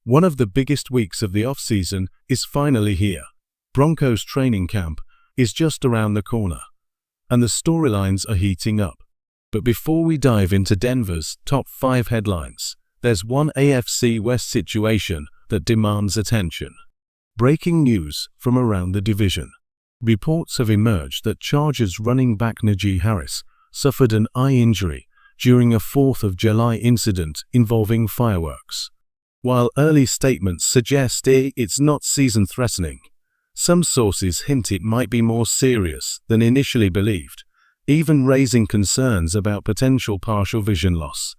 One of the biggest weeks of the offseason is finally here. Broncos training camp is just around the corner, and the storylines are heating up. But before we dive into Denver's top 5 headlines, there's one AFC West situation that demands attention. Breaking news from around the division. Reports have emerged that Chargers running back Najee Harris suffered an eye injury during a 4th of July incident involving fireworks. While early statements suggest it's not season-threatening, some sources hint it might be more serious than initially believed, even raising concerns about potential partial vision loss.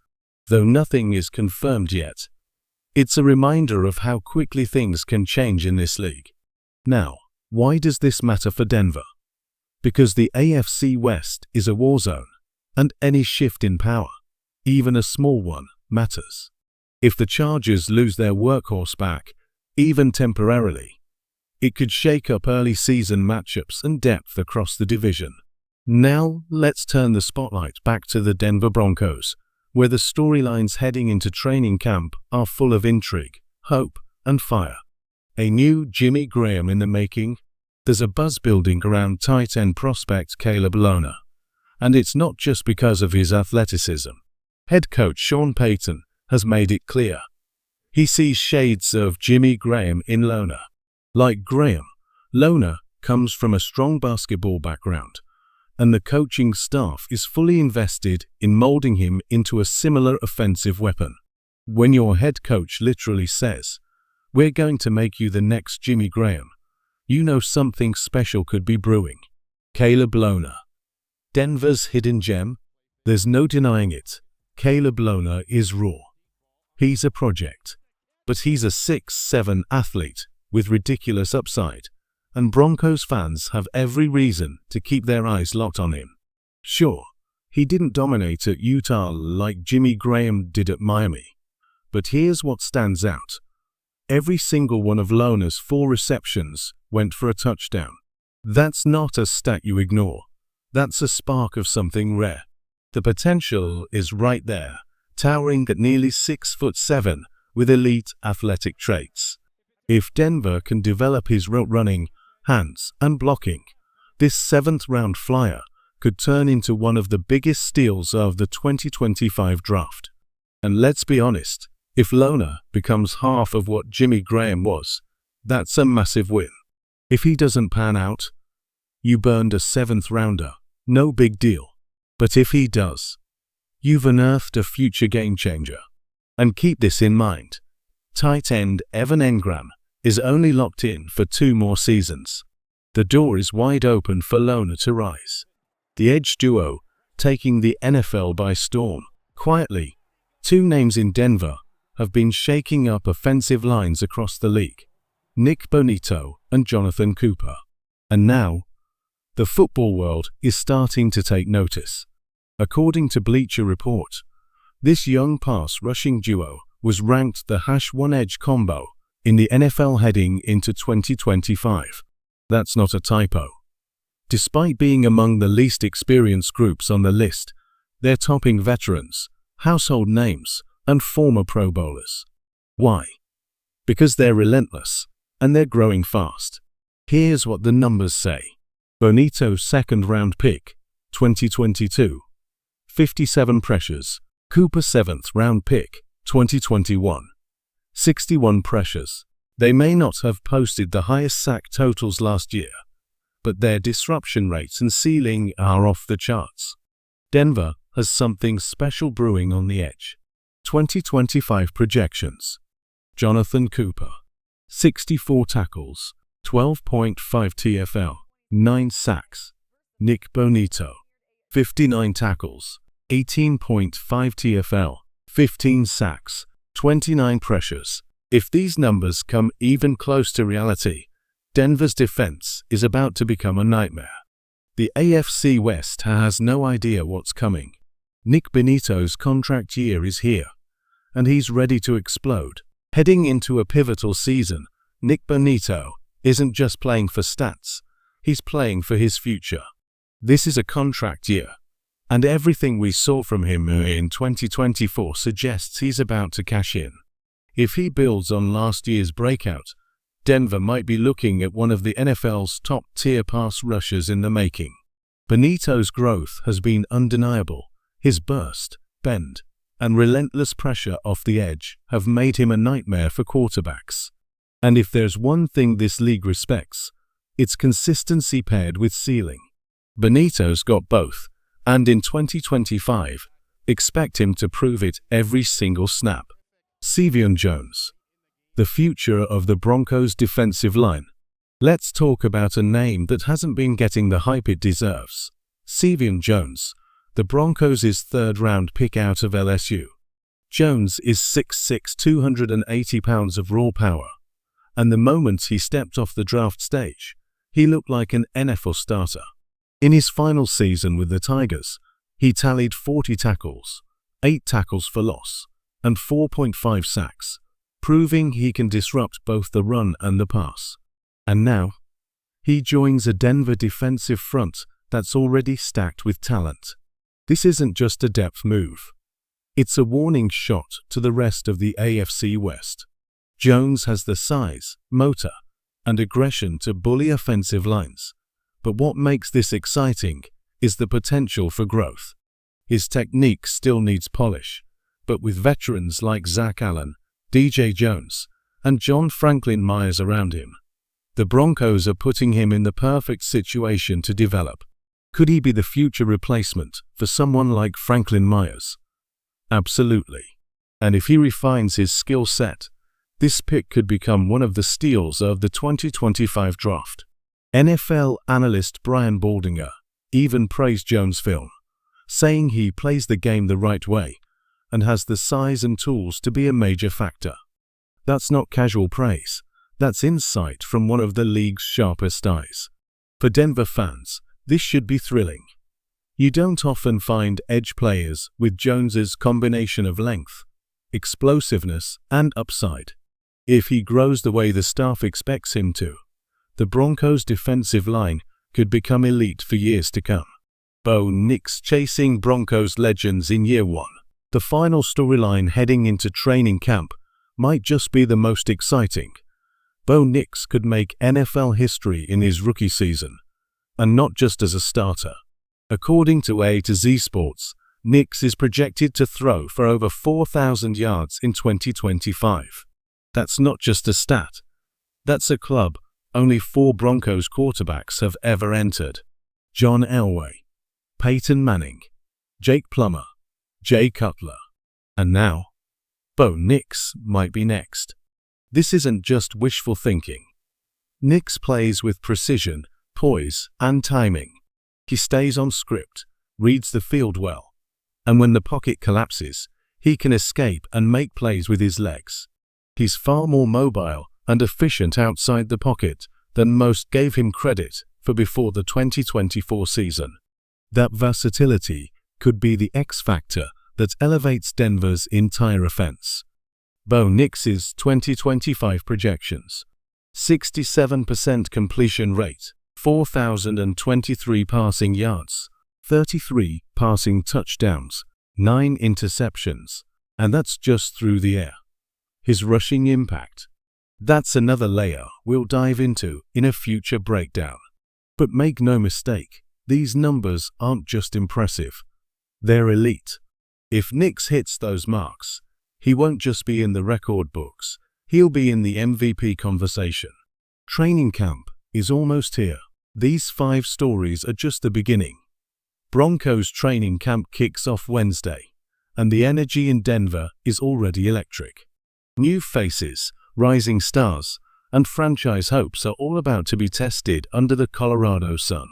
Though nothing is confirmed yet, it's a reminder of how quickly things can change in this league. Now, why does this matter for Denver? Because the AFC West is a war zone, and any shift in power, even a small one, matters. If the Chargers lose their workhorse back, even temporarily, it could shake up early season matchups and depth across the division. Now, let's turn the spotlight back to the Denver Broncos, where the storylines heading into training camp are full of intrigue, hope, and fire. A new Jimmy Graham in the making? There's a buzz building around tight end prospect Caleb Lohner, and it's not just because of his athleticism. Head coach Sean Payton has made it clear. He sees shades of Jimmy Graham in Lohner. Like Graham, Lohner comes from a strong basketball background, and the coaching staff is fully invested in molding him into a similar offensive weapon. When your head coach literally says, "We're going to make you the next Jimmy Graham," you know something special could be brewing. Caleb Lohner. Denver's hidden gem? There's no denying it. Caleb Lohner is raw. He's a project. But he's a 6'7" athlete with ridiculous upside, and Broncos fans have every reason to keep their eyes locked on him. Sure, he didn't dominate at Utah like Jimmy Graham did at Miami, but here's what stands out. Every single one of Lohner's 4 receptions went for a touchdown. That's not a stat you ignore. That's a spark of something rare. The potential is right there, towering at nearly 6'7" with elite athletic traits. If Denver can develop his route running, hands, and blocking, this 7th-round flyer could turn into one of the biggest steals of the 2025 draft. And let's be honest, if Lohner becomes half of what Jimmy Graham was, that's a massive win. If he doesn't pan out, you burned a 7th-rounder, no big deal. But if he does, you've unearthed a future game-changer. And keep this in mind, tight end Evan Engram is only locked in for 2 more seasons. The door is wide open for Lohner to rise. The edge duo taking the NFL by storm. Quietly, 2 names in Denver have been shaking up offensive lines across the league: Nick Bonito and Jonathan Cooper. And now, the football world is starting to take notice. According to Bleacher Report, this young pass-rushing duo was ranked the #1 edge combo in the NFL heading into 2025. That's not a typo. Despite being among the least experienced groups on the list, they're topping veterans, household names, and former Pro Bowlers. Why? Because they're relentless, and they're growing fast. Here's what the numbers say. Bonito 2nd-round pick, 2022. 57 pressures. Cooper 7th-round pick, 2021. 61 pressures. They may not have posted the highest sack totals last year, but their disruption rates and ceiling are off the charts. Denver has something special brewing on the edge. 2025 projections. Jonathan Cooper. 64 tackles, 12.5 TFL, 9 sacks. Nick Bonito. 59 tackles, 18.5 TFL, 15 sacks, 29 pressures. If these numbers come even close to reality, Denver's defense is about to become a nightmare. The AFC West has no idea what's coming. Nick Bonito's contract year is here, and he's ready to explode. Heading into a pivotal season, Nick Bonito isn't just playing for stats, he's playing for his future. This is a contract year, and everything we saw from him in 2024 suggests he's about to cash in. If he builds on last year's breakout, Denver might be looking at one of the NFL's top-tier pass rushers in the making. Bonito's growth has been undeniable. His burst, bend, and relentless pressure off the edge have made him a nightmare for quarterbacks. And if there's one thing this league respects, it's consistency paired with ceiling. Bonito's got both, and in 2025, expect him to prove it every single snap. Cian Jones, the future of the Broncos' defensive line. Let's talk about a name that hasn't been getting the hype it deserves. Cian Jones, the Broncos' third-round pick out of LSU. Jones is 6'6", 280 pounds of raw power, and the moment he stepped off the draft stage, he looked like an NFL starter. In his final season with the Tigers, he tallied 40 tackles, 8 tackles for loss, and 4.5 sacks, proving he can disrupt both the run and the pass. And now, he joins a Denver defensive front that's already stacked with talent. This isn't just a depth move. It's a warning shot to the rest of the AFC West. Jones has the size, motor, and aggression to bully offensive lines. But what makes this exciting is the potential for growth. His technique still needs polish, but with veterans like Zach Allen, DJ Jones, and John Franklin Myers around him, the Broncos are putting him in the perfect situation to develop. Could he be the future replacement for someone like Franklin Myers? Absolutely. And if he refines his skill set, this pick could become one of the steals of the 2025 draft. NFL analyst Brian Baldinger even praised Jones' film, saying he plays the game the right way and has the size and tools to be a major factor. That's not casual praise. That's insight from one of the league's sharpest eyes. For Denver fans, this should be thrilling. You don't often find edge players with Jones's combination of length, explosiveness, and upside. If he grows the way the staff expects him to, the Broncos' defensive line could become elite for years to come. Bo Nix chasing Broncos legends in year one. The final storyline heading into training camp might just be the most exciting. Bo Nix could make NFL history in his rookie season, and not just as a starter. According to A to Z Sports, Nix is projected to throw for over 4,000 yards in 2025. That's not just a stat. That's a club only 4 Broncos quarterbacks have ever entered. John Elway, Peyton Manning, Jake Plummer, Jay Cutler, and now, Bo Nix might be next. This isn't just wishful thinking. Nix plays with precision, poise, and timing. He stays on script, reads the field well, and when the pocket collapses, he can escape and make plays with his legs. He's far more mobile and efficient outside the pocket than most gave him credit for before the 2024 season. That versatility could be the X factor that elevates Denver's entire offense. Bo Nix's 2025 projections: 67% completion rate, 4,023 passing yards, 33 passing touchdowns, 9 interceptions, and that's just through the air. His rushing impact: that's another layer we'll dive into in a future breakdown. But make no mistake, these numbers aren't just impressive. They're elite. If Nix hits those marks, he won't just be in the record books, he'll be in the MVP conversation. Training camp is almost here. These 5 stories are just the beginning. Broncos training camp kicks off Wednesday, and the energy in Denver is already electric. New faces, rising stars, and franchise hopes are all about to be tested under the Colorado sun.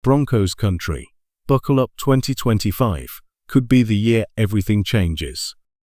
Broncos country, buckle up. 2025 could be the year everything changes.